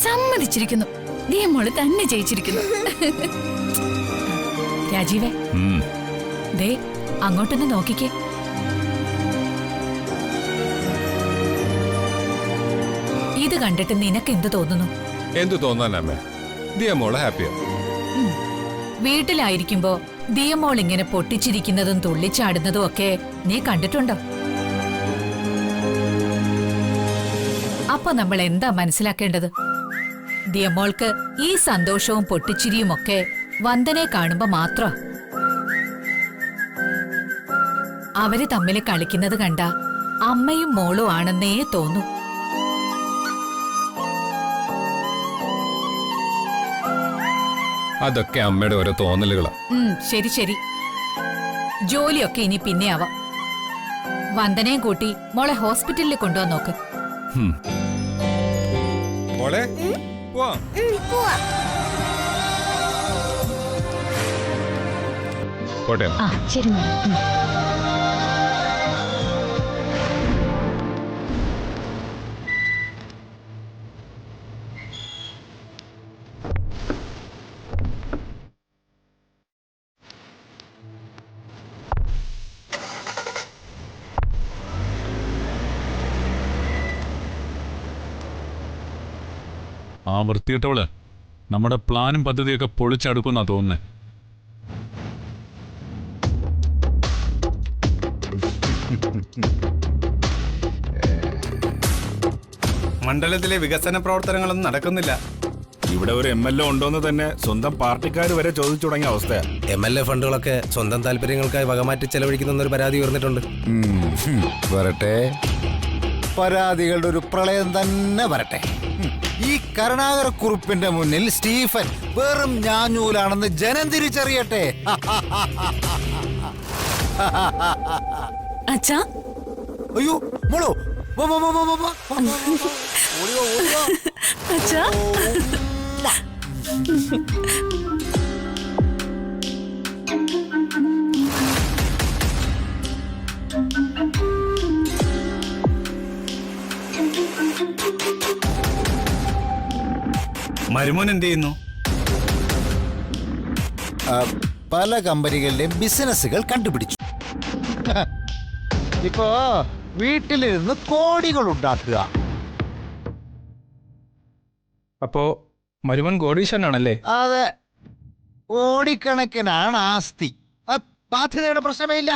സമ്മതിച്ചിരിക്കുന്നു. ദിയമോള് തന്നെ ജയിച്ചിരിക്കുന്നു. രാജീവേ, ദേ അങ്ങോട്ടൊന്ന് നോക്കിക്കേ. ഇത് കണ്ടിട്ട് നിനക്ക് എന്ത് തോന്നുന്നു? എന്തു തോന്നാനമ്മേ, ദിയമോള് ഹാപ്പിയാ. വീട്ടിലായിരിക്കുമ്പോ ദിയമോൾ ഇങ്ങനെ പൊട്ടിച്ചിരിക്കുന്നതും തുള്ളിച്ചാടുന്നതും ഒക്കെ നീ കണ്ടിട്ടുണ്ടോ? അപ്പൊ നമ്മൾ എന്താ മനസ്സിലാക്കേണ്ടത്? ദിയമോൾക്ക് ഈ സന്തോഷവും പൊട്ടിച്ചിരിയും ഒക്കെ വന്ദനെ കാണുമ്പോ മാത്രം. അവര് തമ്മിൽ കളിക്കുന്നത് കണ്ട അമ്മയും മോളും ആണെന്നേ തോന്നൂ. അതൊക്കെ അമ്മയുടെ ഓരോ തോന്നലുകളാ. ശരി ശരി, ജോലിയൊക്കെ ഇനി പിന്നെ ആവാം. വന്ദനയും കൂട്ടി മോളെ ഹോസ്പിറ്റലിൽ കൊണ്ടുപോകാൻ നോക്ക്. മോളെ പോട്ടെ. ശരി. ആ വൃത്തിയിട്ടവള് നമ്മുടെ പ്ലാനും പദ്ധതിയൊക്കെ പൊളിച്ചടുക്കുന്നാ തോന്നുന്നേ. മണ്ഡലത്തിലെ വികസന പ്രവർത്തനങ്ങളൊന്നും നടക്കുന്നില്ല. ഇവിടെ ഒരു MLA ഉണ്ടോന്ന് തന്നെ സ്വന്തം പാർട്ടിക്കാർ വരെ ചോദിച്ചു തുടങ്ങിയ അവസ്ഥയാണ്. MLA ഫണ്ടുകളൊക്കെ സ്വന്തം താല്പര്യങ്ങൾക്കായി വകമാറ്റി ചെലവഴിക്കുന്ന ഒരു പരാതി ഉയർന്നിട്ടുണ്ട്. വരട്ടെ, പരാതികളുടെ ഒരു പ്രളയം തന്നെ വരട്ടെ. ഈ കരുണാകരക്കുറുപ്പിന്റെ മുന്നിൽ സ്റ്റീഫൻ വെറും ഞാഞ്ഞൂലാണെന്ന് ജനം തിരിച്ചറിയട്ടെ. അച്ഛാ, അയ്യോ മോളോ, അച്ഛാ. മരുമോൻ എന്ത് ചെയ്യുന്നു? പല കമ്പനികളുടെയും ബിസിനസ്സുകൾ കണ്ടുപിടിച്ചു. ഇപ്പോ വീട്ടിലിരുന്ന് കോടികൾ ഉണ്ടാക്കുക. അപ്പോ മരുമൻ കോടീശ്വരനാണല്ലേ? അതെ, കോടിക്കണക്കിനാണ് ആസ്തി. ബാധ്യതയുടെ പ്രശ്നമേ ഇല്ല.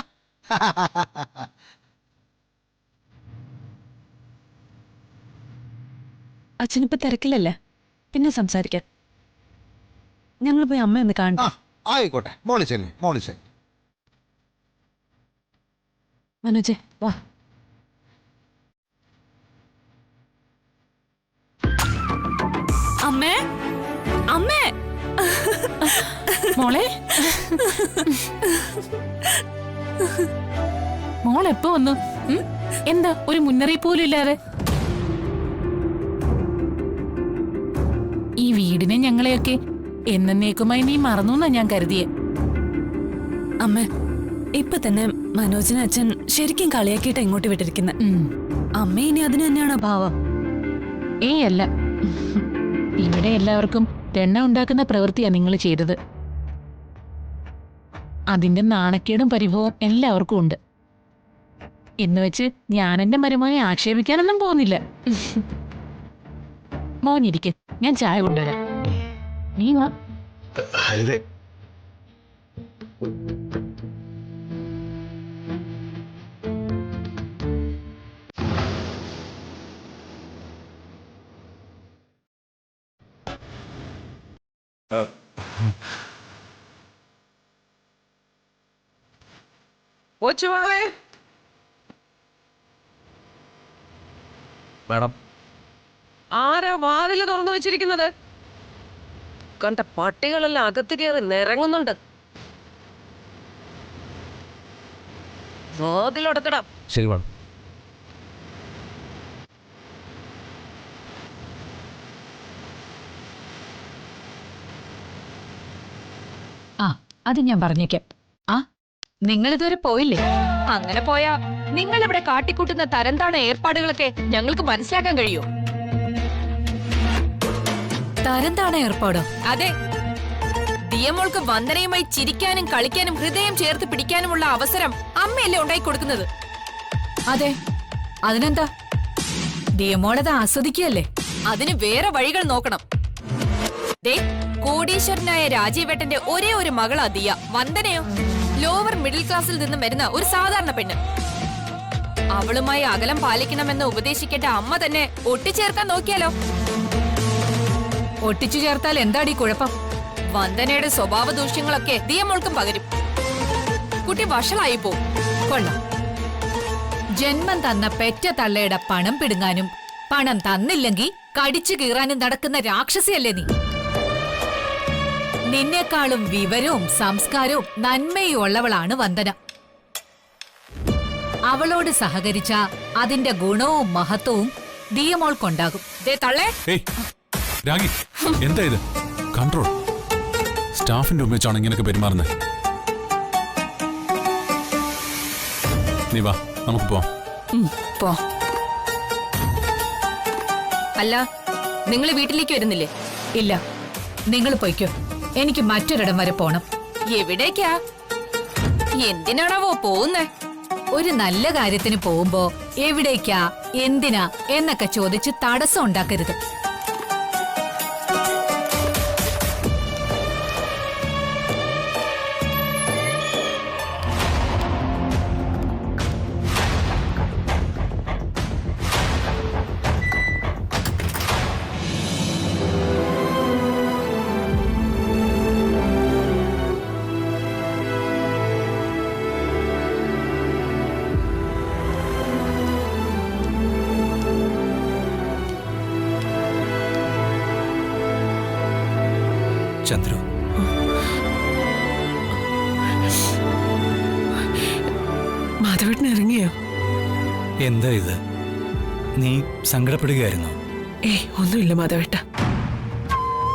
അച്ഛനിപ്പോ തിരക്കില്ലല്ലേ? പിന്നെ സംസാരിക്കാൻ. ഞങ്ങൾ പോയി അമ്മയൊന്ന് കാണാം. ആയിക്കോട്ടെ, മോളിച്ചല്ലേ മോളിച്ചേ. മനോജെ വാ. അമ്മേ, അമ്മേ, മോളെ, മോളെപ്പോ വന്നു? എന്താ ഒരു മുന്നറിയിപ്പ് പോലും ഇല്ലാതെ? ഈ വീടിനെ ഞങ്ങളെയൊക്കെ എന്നേക്കുമായി നീ മറന്നു ഞാൻ കരുതിയെ. അമ്മ, ഇപ്പൊ തന്നെ മനോജിനെ അച്ഛൻ ശരിക്കും കളിയാക്കിയിട്ട് ഇങ്ങോട്ട് വിട്ടിരിക്കുന്ന. അമ്മ ഇനി അതിന് തന്നെയാണോ ഭാവം? അല്ല, ഇവിടെ എല്ലാവർക്കും തെണ്ണ ഉണ്ടാക്കുന്ന പ്രവൃത്തിയാ നിങ്ങൾ ചെയ്തത്. അതിന്റെ നാണക്കേടും പരിഭവവും എല്ലാവർക്കും ഉണ്ട്. എന്ന് വെച്ച് ഞാൻ എന്റെ മരുമകനെ ആക്ഷേപിക്കാനൊന്നും പോകുന്നില്ല. മോനിരിക്കെ, ഞാൻ ചായ കൊണ്ടുവരാം. നീ വാ. മാഡം, ആരാ വാതില് തുറന്നു വെച്ചിരിക്കുന്നത്? കണ്ട പട്ടികളെല്ലാം അകത്ത് കയറി നിരങ്ങുന്നുണ്ട്. വാതിലടക്കടാ. ശരി മാഡം. അത് ഞാൻ പറഞ്ഞേക്കാം. നിങ്ങളിതുവരെ പോയില്ലേ? അങ്ങനെ പോയാ നിങ്ങൾ ഇവിടെ കാട്ടിക്കൂട്ടുന്ന തരംതാണ ഏർപ്പാടുകളൊക്കെ ഞങ്ങൾക്ക് മനസ്സിലാക്കാൻ കഴിയോ? തരംതാണ ഏർപ്പാടോ? അതെ, ദിയമോൾക്ക് വന്ദനയുമായി ചിരിക്കാനും കളിക്കാനും ഹൃദയം ചേർത്ത് പിടിക്കാനുമുള്ള അവസരം അമ്മയല്ലേ ഉണ്ടായി കൊടുക്കുന്നത്. അതെ, അതിനെന്താ? ദിയമോളത് ആസ്വദിക്കുകയല്ലേ? അതിന് വേറെ വഴികൾ നോക്കണം. ദേ, കോടീശ്വരനായ രാജീവേട്ടന്റെ ഒരേ ഒരു മകളാ ദിയ. വന്ദനയോ ലോവർ മിഡിൽ ക്ലാസ്സിൽ നിന്നും വരുന്ന ഒരു സാധാരണ പെണ്ണ്. അവളുമായി അകലം പാലിക്കണമെന്ന് ഉപദേശിക്കേണ്ട അമ്മ തന്നെ ഒട്ടിച്ചേർക്കാൻ നോക്കിയാലോ? ഒട്ടിച്ചു ചേർത്താൽ എന്താടി കുഴപ്പം? വന്ദനയുടെ സ്വഭാവ ദൂഷ്യങ്ങളൊക്കെ ദിയമോൾക്കും പകരും. കുട്ടി വഷളായി പോവും. കൊള്ളാം. ജന്മം തന്ന പെറ്റ തള്ളയുടെ പണം പിടുങ്ങാനും പണം തന്നില്ലെങ്കിൽ കടിച്ചു കീറാനും നടക്കുന്ന രാക്ഷസിയല്ലേ നീ? നിന്നെക്കാളും വിവരവും സംസ്കാരവും നന്മയും ഉള്ളവളാണ് വന്ദന. അവളോട് സഹകരിച്ച അതിന്റെ ഗുണവും മഹത്വവും ദിയമോൾക്കുണ്ടാകും. ദേ തള്ളേ, ഏയ് രാഗി, എന്താ ഇത്? കൺട്രോൾ. സ്റ്റാഫിന്റെ മുമ്പ് വെച്ചാണ് ഇങ്ങനെയൊക്കെ പെരുമാറുന്നത്. നീ വാ, നമുക്ക് പോവാം. പോ. അല്ല, നിങ്ങൾ വീട്ടിലേക്ക് വരുന്നില്ലേ? ഇല്ല, നിങ്ങൾ പൊയ്ക്കോ. എനിക്ക് മറ്റൊരിടം വരെ പോണം. എവിടേക്കാ? എന്തിനാണാവോ പോകുന്നേ? ഒരു നല്ല കാര്യത്തിന് പോകുമ്പോ എവിടേക്കാ, എന്തിനാ എന്നൊക്കെ ചോദിച്ച് തടസ്സം ഉണ്ടാക്കരുത്. ചന്ദ്രു, മാധവേട്ടൻ ഇറങ്ങിയോ? എന്താ ഇത്? നീ സങ്കടപ്പെടുകയായിരുന്നോ? ഏയ്, ഒന്നുമില്ല മാധവേട്ട.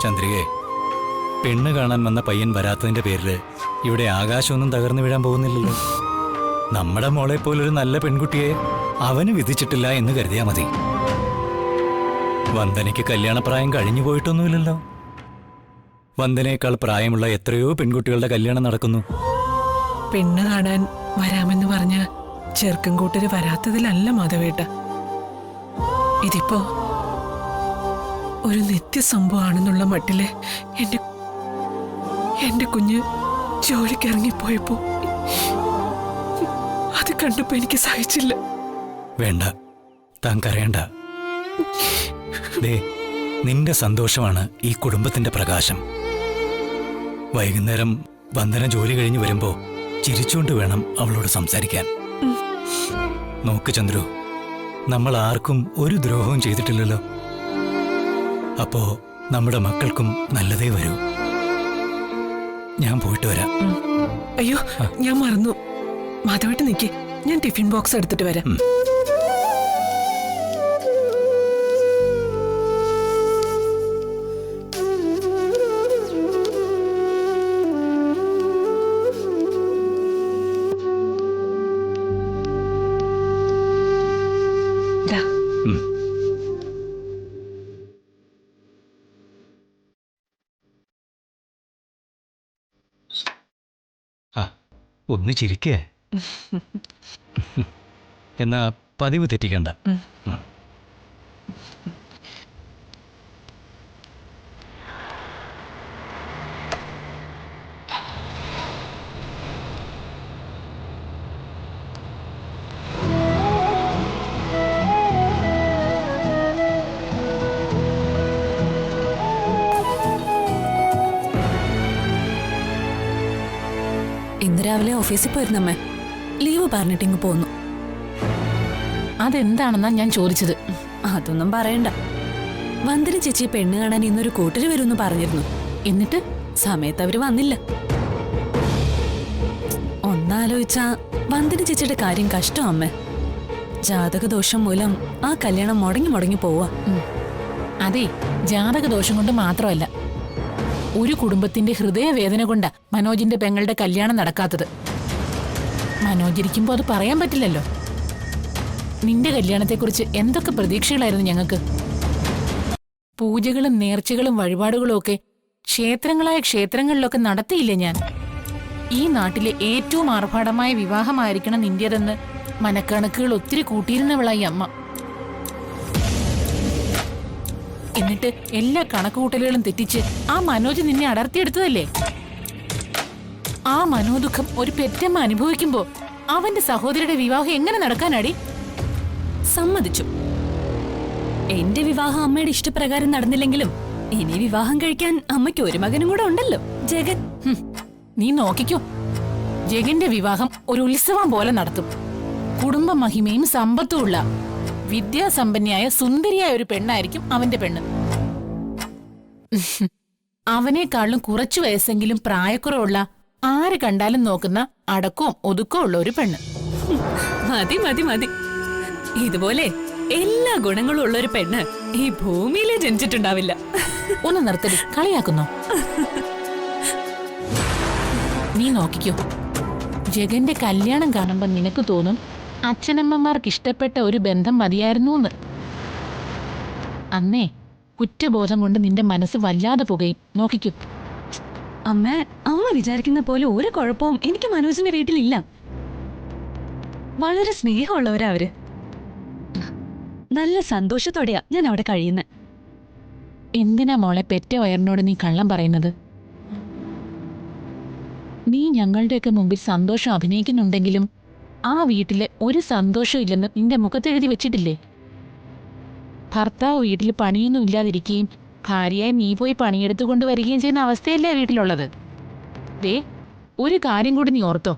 ചന്ദ്രികയെ, പെണ്ണ് കാണാൻ വന്ന പയ്യൻ വരാത്തതിന്റെ പേരില് ഇവിടെ ആകാശമൊന്നും തകർന്നു വീഴാൻ പോകുന്നില്ലല്ലോ. നമ്മുടെ മോളെ പോലൊരു നല്ല പെൺകുട്ടിയെ അവന് വിധിച്ചിട്ടില്ല എന്ന് കരുതിയാ മതി. വന്ദനയ്ക്ക് കല്യാണപ്രായം കഴിഞ്ഞു പോയിട്ടൊന്നുമില്ലല്ലോ. വന്ദനയേക്കാൾ പ്രായമുള്ള എത്രയോ പെൺകുട്ടികളുടെ കല്യാണം നടക്കുന്നു. പെണ്ണ് കാണാൻ വരാമെന്ന് പറഞ്ഞ ചെറുക്കൻ കൂട്ടര് വരാത്തതിലല്ല മാധവേട്ട. ഇതിപ്പോ ഒരു നിത്യസംഭവമാണെന്നുള്ള മട്ടില് എന്റെ കുഞ്ഞ് ജോലിക്ക് ഇറങ്ങിപ്പോയപ്പോ അത് കണ്ടപ്പോ എനിക്ക് സഹിച്ചില്ല. വേണ്ട, താൻ കരയണ്ട. ദേ, നിന്റെ സന്തോഷമാണ് ഈ കുടുംബത്തിന്റെ പ്രകാശം. വൈകുന്നേരം വന്ദന ജോലി കഴിഞ്ഞ് വരുമ്പോ ചിരിച്ചുകൊണ്ട് വേണം അവളോട് സംസാരിക്കാൻ. നോക്ക് ചന്ദ്രു, നമ്മൾ ആർക്കും ഒരു ദ്രോഹവും ചെയ്തിട്ടില്ലല്ലോ. അപ്പോ നമ്മുടെ മക്കൾക്കും നല്ലതേ വരൂ. ഞാൻ പോയിട്ട് വരാം. അയ്യോ, ഞാൻ മറന്നു. മാധവേട്ട നിക്ക്, ഞാൻ ടിഫിൻ ബോക്സ് എടുത്തിട്ട് വരാം. ഒന്ന് ചിരിക്കേ. എന്നാ പതിവ് തെറ്റിക്കണ്ട. ഇന്ന് രാവിലെ ഓഫീസിൽ പോയിരുന്നമ്മേ. ലീവ് പറഞ്ഞിട്ടിങ്ങ് പോന്നു. അതെന്താണെന്നാ ഞാൻ ചോദിച്ചത്. അതൊന്നും പറയണ്ട. വന്ദന ചേച്ചി പെണ്ണ് കാണാൻ ഇന്നൊരു കൂട്ടര് വരുമെന്ന് പറഞ്ഞിരുന്നു. എന്നിട്ട് സമയത്ത് അവര് വന്നില്ല. ഒന്നാലോചിച്ചാ വന്ദന ചേച്ചിയുടെ കാര്യം കഷ്ടം അമ്മേ. ജാതകദോഷം മൂലം ആ കല്യാണം മുടങ്ങി പോവാ. അതെ, ജാതകദോഷം കൊണ്ട് മാത്രമല്ല, ഒരു കുടുംബത്തിന്റെ ഹൃദയവേദന കൊണ്ടാ മനോജിന്റെ പെങ്ങളുടെ കല്യാണം നടക്കാത്തത്. മനോജിരിക്കുമ്പോ അത് പറയാൻ പറ്റില്ലല്ലോ. നിന്റെ കല്യാണത്തെക്കുറിച്ച് എന്തൊക്കെ പ്രതീക്ഷകളായിരുന്നു ഞങ്ങൾക്ക്. പൂജകളും നേർച്ചകളും വഴിപാടുകളും ഒക്കെ ക്ഷേത്രങ്ങളായ ക്ഷേത്രങ്ങളിലൊക്കെ നടത്തിയില്ലേ ഞാൻ? ഈ നാട്ടിലെ ഏറ്റവും ആർഭാടമായ വിവാഹമായിരിക്കണം നിന്റേതെന്ന് മനക്കണക്കുകൾ ഒത്തിരി കൂട്ടിയിരുന്നവളായി അമ്മ. എന്നിട്ട് എല്ലാ കണക്കുകൂട്ടലുകളും തെറ്റിച്ച് ആ മനോജ് നിന്നെ അടർത്തിയെടുത്തതല്ലേ? ആ മനോദുഃഖം ഒരു പെറ്റമ്മ അനുഭവിക്കുമ്പോ അവന്റെ സഹോദരിയുടെ വിവാഹം എങ്ങനെ നടക്കാനാടി? സമ്മതിച്ചു. എന്റെ വിവാഹം അമ്മയുടെ ഇഷ്ടപ്രകാരം നടന്നില്ലെങ്കിലും ഇനി വിവാഹം കഴിക്കാൻ അമ്മയ്ക്ക് ഒരു മകനും കൂടെ ഉണ്ടല്ലോ, ജഗൻ. നീ നോക്കിക്കോ, ജഗന്റെ വിവാഹം ഒരു ഉത്സവം പോലെ നടത്തും. കുടുംബ മഹിമയും സമ്പത്തുമുള്ള വിദ്യാസമ്പന്നയായ സുന്ദരിയായ ഒരു പെണ്ണായിരിക്കും അവന്റെ പെണ്ണ്. അവനേക്കാളും കുറച്ചു വയസ്സെങ്കിലും പ്രായക്കുറവുള്ള, ആര് കണ്ടാലും നോക്കുന്ന, അടക്കവും ഒതുക്കവും ഉള്ള ഒരു പെണ്ണ്. മതി മതി മതി. ഇതുപോലെ എല്ലാ ഗുണങ്ങളും ഉള്ള ഒരു പെണ്ണ് ഈ ഭൂമിയിലെ ജനിച്ചിട്ടുണ്ടാവില്ല. ഒന്ന് നിർത്തടി, കളിയാക്കുന്നോ? നീ നോക്കിക്കോ, ജഗന്റെ കല്യാണം കാണുമ്പോ നിനക്ക് തോന്നും അച്ഛനമ്മമാർക്ക് ഇഷ്ടപ്പെട്ട ഒരു ബന്ധം മതിയായിരുന്നൂന്ന്. അന്നേ കുറ്റബോധം കൊണ്ട് നിന്റെ മനസ്സ് വല്ലാതെ പുകയും. നോക്കിക്കോ. അമ്മ വിചാരിക്കുന്ന പോലെ ഒരു കുഴപ്പവും എനിക്ക് മനോജിന്റെ വീട്ടിലില്ല. വളരെ സ്നേഹമുള്ളവരാ അവര്. നല്ല സന്തോഷത്തോടെയാ ഞാൻ അവിടെ കഴിയുന്നത്. എന്തിനാ മോളെ പെറ്റ വയറിനോട് നീ കള്ളം പറയുന്നത്? നീ ഞങ്ങളുടെയൊക്കെ മുമ്പിൽ സന്തോഷം അഭിനയിക്കുന്നുണ്ടെങ്കിലും ആ വീട്ടിലെ ഒരു സന്തോഷം ഇല്ലെന്ന് നിന്റെ മുഖത്തെഴുതി വെച്ചിട്ടില്ലേ? ഭർത്താവ് വീട്ടിൽ പണിയൊന്നും ഇല്ലാതിരിക്കുകയും ഭാര്യയായി നീ പോയി പണിയെടുത്തു കൊണ്ടുവരികയും ചെയ്യുന്ന അവസ്ഥയല്ലേ വീട്ടിലുള്ളത്? ദേ, ഒരു കാര്യം കൂടി നീ ഓർത്തോ,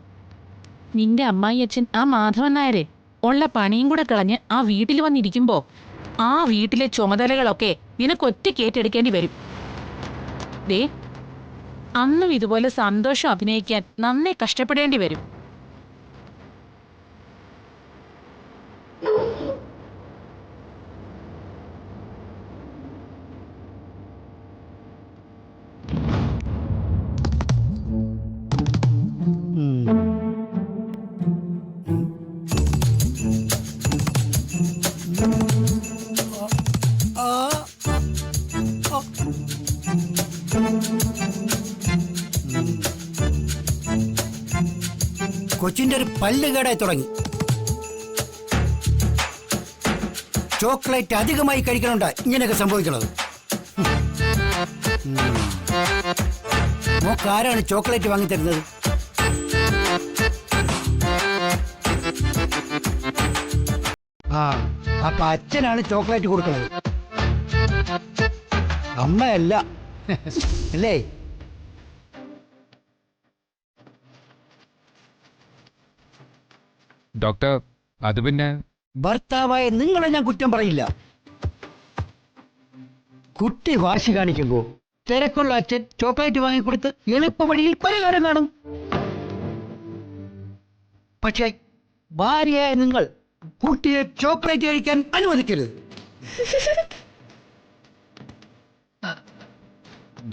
നിന്റെ അമ്മായി അച്ഛൻ ആ മാധവൻ നായരെ ഉള്ള പണിയും കൂടെ കളഞ്ഞ് ആ വീട്ടിൽ വന്നിരിക്കുമ്പോ ആ വീട്ടിലെ ചുമതലകളൊക്കെ നിനക്കൊറ്റയ്ക്ക് ഏറ്റെടുക്കേണ്ടി വരും. ദേ, അന്നും ഇതുപോലെ സന്തോഷം അഭിനയിക്കാൻ നന്നേ കഷ്ടപ്പെടേണ്ടി വരും. കൊച്ചിന്റെ ഒരു പല്ല് കേടായി തുടങ്ങി. ചോക്ലേറ്റ് അധികമായി കഴിക്കണോണ്ടാ ഇങ്ങനെയൊക്കെ സംഭവിക്കണത്. മോക്ക് ആരാണ് ചോക്ലേറ്റ് വാങ്ങിത്തരുന്നത്? അപ്പൊ അച്ഛനാണ് ചോക്ലേറ്റ് കൊടുക്കുന്നത്, അമ്മയല്ല അല്ലേ? ഡോക്ടർ, അത് പിന്നെ ഭർത്താവായ നിങ്ങളെ ഞാൻ കുറ്റം പറയില്ല. കുട്ടി വാശി കാണിക്കുമ്പോ തിരക്കുള്ള അച്ഛൻ ചോക്ലേറ്റ് വാങ്ങിക്കൊടുത്ത് എളുപ്പ വഴിയിൽ പരിഹാരം കാണും. പക്ഷേ ഭാര്യയായ നിങ്ങൾ കുട്ടിയെ ചോക്ലേറ്റ് കഴിക്കാൻ അനുവദിക്കരുത്.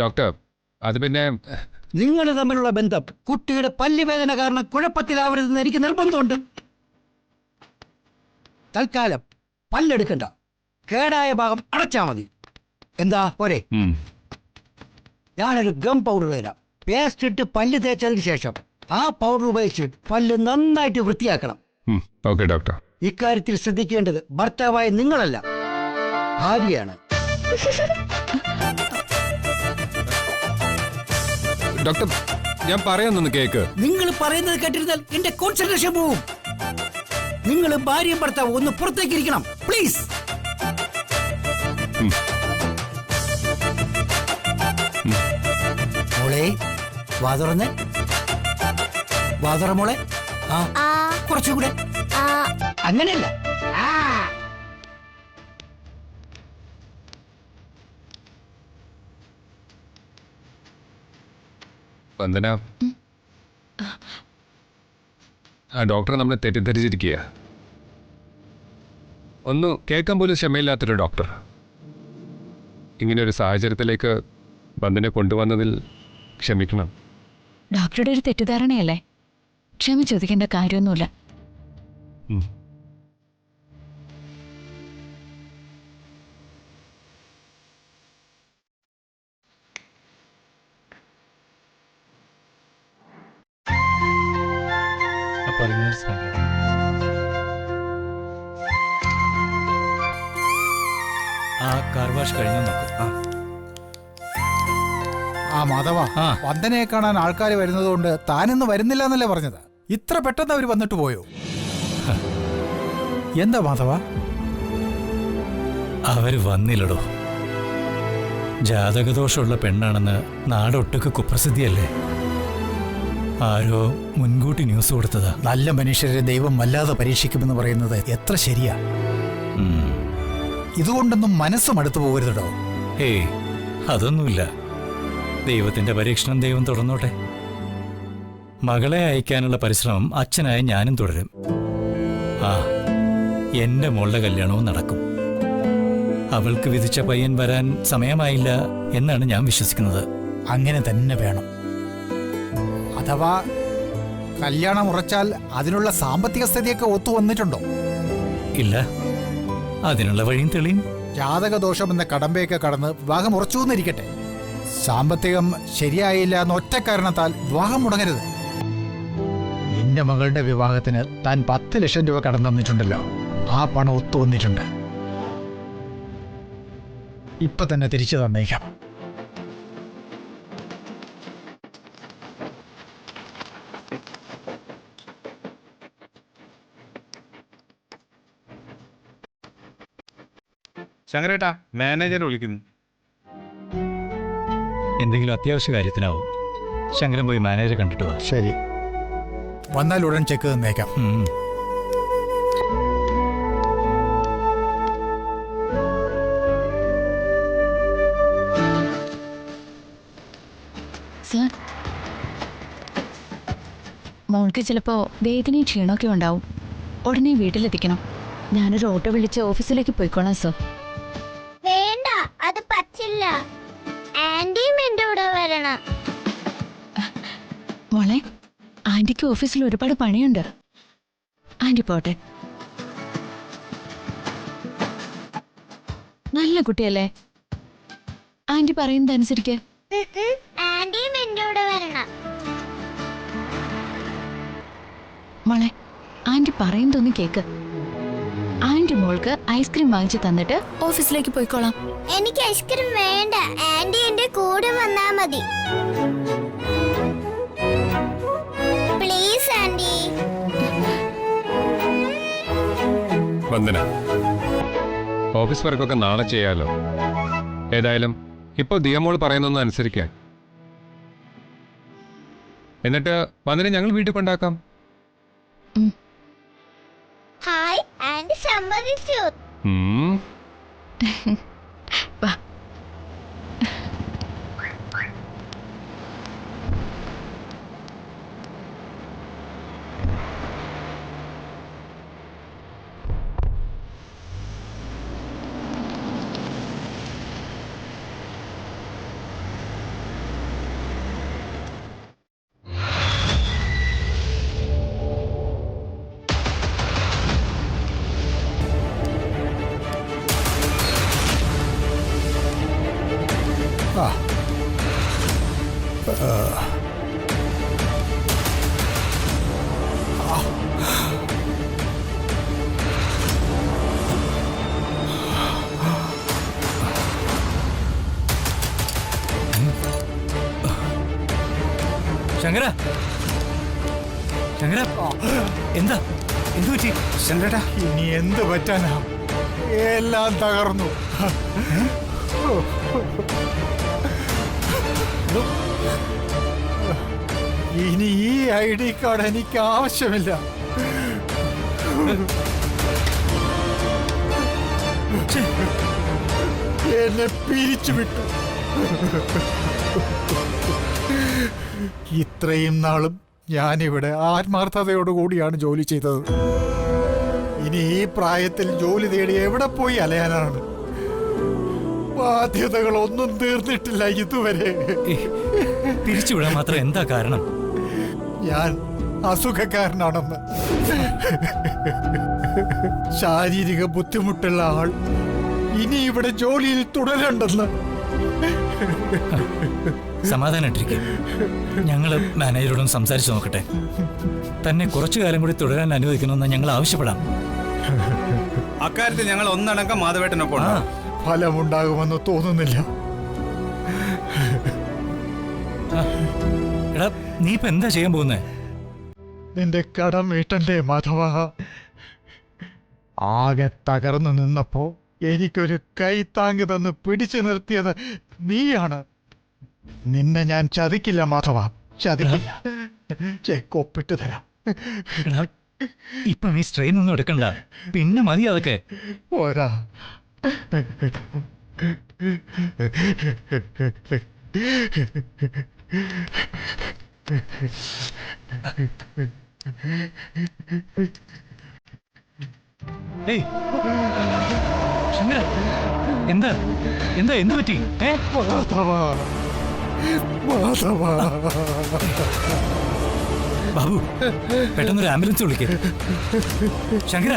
ഡോക്ടർ, അത് പിന്നെ നിങ്ങൾ തമ്മിലുള്ള ബന്ധം കുട്ടിയുടെ പല്ലുവേദന കാരണം കുഴപ്പത്തിലാവരുതെന്ന് എനിക്ക് നിർബന്ധമുണ്ട്. തൽക്കാലം പല്ലെടുക്കണ്ട, കേടായ ഭാഗം അടച്ചാ മതി. എന്താ പോരെ? ഞാനൊരു ഗം പൗഡർ തരാം. പേസ്റ്റ് ഇട്ട് പല്ല് തേച്ചതിന് ശേഷം ആ പൗഡർ ഉപയോഗിച്ച് പല്ല് നന്നായിട്ട് വൃത്തിയാക്കണം. Okay doctor. ഇക്കാര്യത്തിൽ ശ്രദ്ധിക്കേണ്ടത് ഭർത്താവായ നിങ്ങളല്ല, ഭാര്യയാണ്. ഡോക്ടർ, ഞാൻ പറയാനൊന്ന് കേക്ക്. നിങ്ങൾ പറയുന്നത് കേട്ടിരുന്നാൽ എന്റെ കോൺസെൻട്രേഷൻ പോവും. നിങ്ങൾ ഭാര്യയും ഭർത്താവ് ഒന്ന് പുറത്തേക്ക് ഇരിക്കണം പ്ലീസ്. മോളെ വാതുറന്ന്, വാതുറ മോളെ. കുറച്ചുകൂടെ. അങ്ങനെയല്ല. വന്ദന, ആ ഡോക്ടറെ നമ്മളെ തെറ്റിദ്ധരിച്ചിരിക്കുക. ഒന്ന് കേൾക്കാൻ പോലും ക്ഷമയില്ലാത്തൊരു ഡോക്ടർ. ഇങ്ങനെയൊരു സാഹചര്യത്തിലേക്ക് വന്ദനെ കൊണ്ടുവന്നതിൽ ക്ഷമിക്കണം. ഡോക്ടറുടെ ഒരു തെറ്റിദ്ധാരണയല്ലേ, ക്ഷമ ചോദിക്കേണ്ട കാര്യമൊന്നുമില്ല. കാർ വാഷ് കഴിഞ്ഞു നോക്ക്. ആ മാധവ, ആ. വന്ദനയെ കാണാൻ ആൾക്കാർ വരുന്നതുകൊണ്ട് താനിന്ന് വരുന്നില്ല എന്നല്ലേ പറഞ്ഞത്? ഇത്ര പെട്ടെന്ന് അവർ വന്നിട്ട് പോയോ? എന്താ മാധവ? അവര് വന്നില്ലടോ. ജാതകദോഷമുള്ള പെണ്ണാണെന്ന് നാടൊട്ടുക്ക് കുപ്രസിദ്ധിയല്ലേ. ആരോ മുൻകൂട്ടി ന്യൂസ് കൊടുത്തതാ. നല്ല മനുഷ്യരെ ദൈവം വല്ലാതെ പരീക്ഷിക്കുമെന്ന് പറയുന്നത് എത്ര ശരിയാ. ഉം. ഇതുകൊണ്ടൊന്നും മനസ്സും അടുത്തു പോകരുതടോ. ഏയ്, അതൊന്നുമില്ല. ദൈവത്തിന്റെ പരീക്ഷണം ദൈവം തുടർന്നോട്ടെ. മകളെ അയക്കാനുള്ള പരിശ്രമം അച്ഛനായ ഞാനും തുടരും. ആ, എന്റെ മോളുടെ കല്യാണവും നടക്കും. അവൾക്ക് വിധിച്ച പയ്യൻ വരാൻ സമയമായില്ല എന്നാണ് ഞാൻ വിശ്വസിക്കുന്നത്. അങ്ങനെ തന്നെ വേണം. അഥവാ കല്യാണം ഉറച്ചാൽ അതിനുള്ള സാമ്പത്തിക സ്ഥിതിയൊക്കെ ഒത്തു വന്നിട്ടുണ്ടോ? ഇല്ല, അതിനുള്ള വഴിയും തെളിയും. ജാതകദോഷമെന്ന കടമ്പയൊക്കെ കടന്ന് വിവാഹം ഉറച്ചു എന്നിരിക്കട്ടെ, സാമ്പത്തികം ശരിയായില്ല എന്ന ഒറ്റ കാരണത്താൽ വിവാഹം മുടങ്ങരുത്. നിന്റെ മകളുടെ വിവാഹത്തിന് താൻ 10 ലക്ഷം രൂപ കടം തന്നിട്ടുണ്ടല്ലോ, ആ പണം ഒത്തു വന്നിട്ടുണ്ട്. ഇപ്പൊ തന്നെ തിരിച്ചു തന്നേക്കാം. ശങ്കരേട്ടാ, മാനേജർ വിളിക്കുന്നു. എന്തെങ്കിലും അത്യാവശ്യ കാര്യത്തിനാവും. ശങ്കരൻ പോയി മാനേജറെ കണ്ടിട്ട് വാ. ശരി, വന്നാൽ ഉടൻ ചെക്ക് തന്നേക്കാം. സർ, മോൾക്ക് ചിലപ്പോ വേദനയും ക്ഷീണമൊക്കെ ഉണ്ടാവും. ഉടനെ വീട്ടിലെത്തിക്കണം. ഞാനൊരു ഓട്ടോ വിളിച്ച് ഓഫീസിലേക്ക് പോയിക്കോളാം സർ. വേണ്ട, അത് പറ്റില്ല. ആന്റിയും എന്റെ കൂടെ വരണം. മോളെ, ആന്റിക്ക് ഓഫീസിൽ ഒരുപാട് പണിയുണ്ട്. ആന്റി പോട്ടെ. നല്ല കുട്ടിയല്ലേ, ആന്റി പറയുന്നതനുസരിക്ക്. ആന്റിയും എന്റെ കൂടെ വരണം. മോളെ, ആന്റി പറയുന്നതൊന്ന് കേക്ക്. ആന്റി മോൾക്ക് ഐസ്ക്രീം വാങ്ങിച്ചു തന്നിട്ട് ഓഫീസിലേക്ക് പോയിക്കോളാം. എനിക്ക് ഐസ്ക്രീം വേണ്ട, ആന്റി എന്റെ കൂടെ വന്നാ മതി. Please aunty. വന്ദന, ഓഫീസ് വർക്കൊക്കെ നാളെ ചെയ്യാലോ. ഏതായാലും ഇപ്പോൾ ദിയമോൾ പറയുന്നൊന്ന് അനുസരിക്കാൻ. എന്നിട്ട് വന്ദന ഞങ്ങൾ വീട്ടിൽ കൊണ്ടാക്കാം. ഹായ്, ആന്റി സമ്മതിച്ചു. വാ. ആ, ശങ്കര, ശങ്കര, എന്താ, എന്തു പറ്റി? ശങ്കരേട്ടാ, ഇനി എന്ത് പറ്റാനാ? എല്ലാം തകർന്നു. ഇനി ഈ ID കാർഡ് എനിക്ക് ആവശ്യമില്ല. എന്നെ പിരിച്ചുവിട്ടു. ഇത്രയും നാളും ഞാനിവിടെ ആത്മാർത്ഥതയോടുകൂടിയാണ് ജോലി ചെയ്തത്. ഇനി ഈ പ്രായത്തിൽ ജോലി തേടി എവിടെ പോയി അലയാനാണ്? ബാധ്യതകളൊന്നും തീർന്നിട്ടില്ല ഇതുവരെ. പിരിച്ചുവിടാൻ മാത്രം എന്താ കാരണം? ഞാൻ അസുഖക്കാരനാണെന്ന്, ശാരീരിക ബുദ്ധിമുട്ടുള്ള ആൾ ഇനി ഇവിടെ ജോലിയിൽ തുടരണ്ടെന്ന്. സമാധാനായിട്ടിരിക്കും. ഞങ്ങൾ മാനേജറോടും സംസാരിച്ചു നോക്കട്ടെ. തന്നെ കുറച്ചു കാലം കൂടി തുടരാൻ അനുവദിക്കണമെന്ന് ഞങ്ങൾ ആവശ്യപ്പെടാം. അക്കാര്യത്തിൽ ഞങ്ങൾ ഒന്നടങ്കം മാധവേട്ടനൊപ്പം ഉണ്ടാവും. ഫലമുണ്ടാകുമെന്ന് തോന്നുന്നില്ല. എടാ നീ ഇപ്പൊ എന്താ ചെയ്യാൻ പോകുന്നേ? നിന്റെ കടം വീട്ടന്റെ മാധവ. ആകെ തകർന്നു നിന്നപ്പോ എനിക്കൊരു കൈത്താങ്ങ് തന്ന് പിടിച്ചു നിർത്തിയത് നീയാണ്. നിന്നെ ഞാൻ ചതിക്കില്ല മാധവ, ചതിക്കില്ല. ചെക്ക് ഒപ്പിട്ട് തരാം. എടാ ഇപ്പൊ നീ സ്ട്രെയിൻ ഒന്നും എടുക്കണ്ട, പിന്നെ മതി അതൊക്കെ. പോരാ. ഏയ് ശങ്കര, എന്താ എന്താ എന്ത് പറ്റി? മാധവ, മാധവ. ബാബു പെട്ടെന്നൊരു ആംബുലൻസ് വിളിക്കേ. ശങ്കര